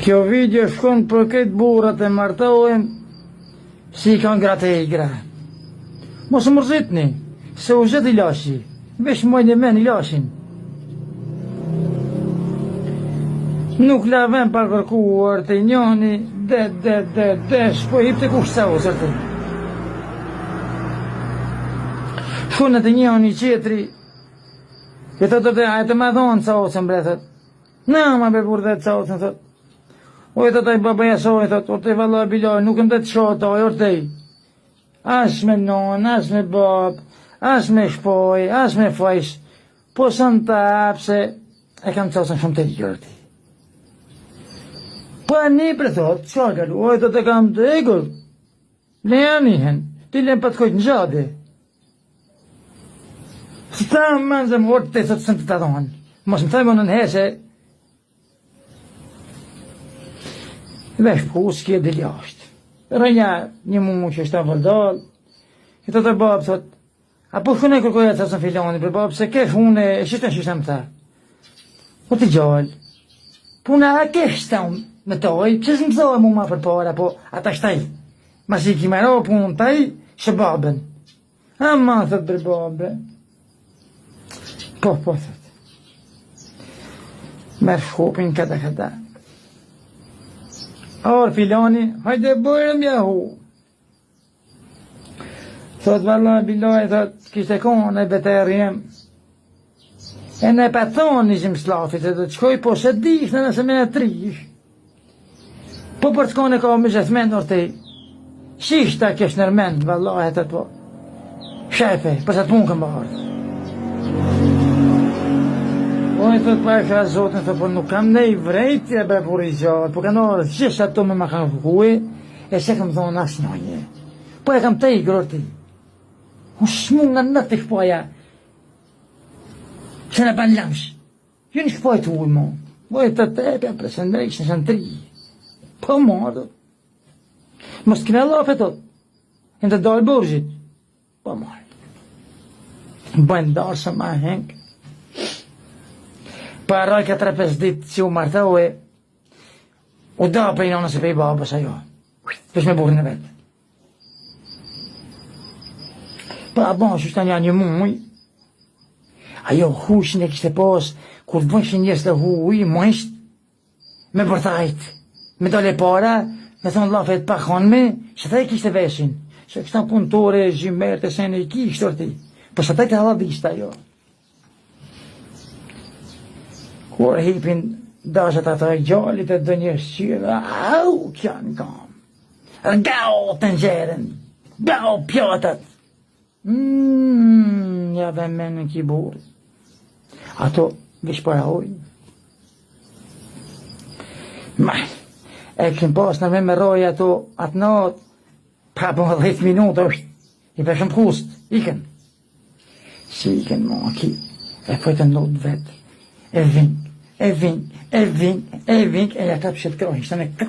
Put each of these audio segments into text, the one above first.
Kjo video shkon për këtë burrat e martohen si i kanë gratë e igra. Mos mërzitni, se u zhet i lashi, vesh mojnë e men i lashin. Nuk laven pa kërkuar të njoni, shpo hip të kush sa usër të. Shkone të njoni qetri, e të ajtë ma dhonë sa usën bre, thët. Na, ma be burde të sa usën, thët. O e të taj babaja soj, thët, o të valla biloj, nuk më të shota, o e tej. As me non, as me bab, as me shpoj, as me fajsh, po së në të apse, e kam të usën shumë të gjërti. Po e një për thot, qa galu, o e të kam të egur, le janë ihen, ti le për të kojtë në gjade. Së ta më në zemë orë të të të dhonë, mos më thajmë në nëhese, vesh pus kje dhe ljashtë. Rënja një mu që është ta vëldal, i të babë thot, a po shune kërkoja të së filoni për babë, se ke shune, e shishtë më ta. O të gjallë, puna a ke shtam me toj, që së më thoi mu ma për para, po ata shtaj, ma si ki maro punë taj, shë babën. A ma thot për babë, po thot, merë shkopin kada. Orë filoni, hajde bërëm jahu. Thot valla biloj, thot, kishte konë e beterë jem. E ne pa thonë ishim slafit, e do të qkoj, po se dish në nëse me në trish. Po për të kone ka më gjithë menë ortej. Shishta kesh nërmenë, valla, e të po. Shepe, përsa të punë këmë bërë. Po e thot pa e ka zotën, thot, po nuk kam nej vrejtje bre për i gjallë, po kanë orë gjithë ato me ma kanë kukue, e se kam thonë asë njënje. Po e kam te i groti. U shmu nga në të shpoja, se në pan lamsh. Ju një shpoj të ujë mo. Po e të tepja për se ndrejsh në shënë tri. Po morë. Mos kime lafe tot. E në të dalë burgjit. Po morë. Bëjnë darë se ma hengë. Pa roj ka 3-5 ditë që u martohe, u da për i nona se për i babës ajo. Vesh me burin e vetë. Pa bon, që shtë një muj, ajo hushin e kishte pas, kur vëshin njës të huj, mësht, me bërtajt, me dole para, me thonë lafet pa khonme, që ta i kishte veshin. Që kështë në punëtore, gjimert e sene i kishtë orti. Po që ta i të haladishta ajo. Kur hipin dashat ato e gjallit e dë njërë shqyre, au, kja në kam. Gau të nxeren, gau pjatat. Ja dhe menë në kibur. Ato vish para hojnë. Ma, e këshim pas në me roj ato atë natë, pa po 10 minuta, i peshëm kust, iken. Si iken mo aki, e pojtë ndot vetë. E vink, e ja ka pëshet kroj, ishte me kë.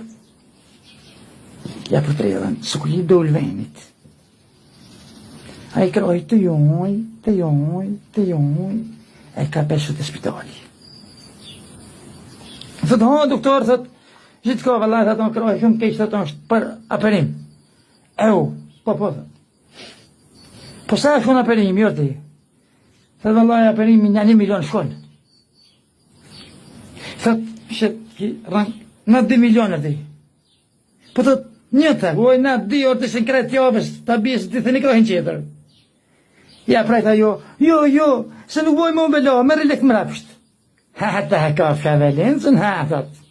Ja për të redhen, së ku i dole venit. A i kroj të joj, e ka peshët e spitali. Thët, doktor, thët, gjithë ka vëllaj, thët, në kroj, shumë keqë, thët, është për aperim. Po, thët. Po sa është në aperim, jërti? Thët, vëllaj, aperimi një 1 milion shkollë. Thët, në 2 milioner di. Po thët, një të, në 2 orë të shenë kretë javës, të bisë të thë një krohin qeter. Ja, prajta jo, se nuk boj më mbelo, me rilek më rapsht. Ha, ta ka fja velencën, ha, thët.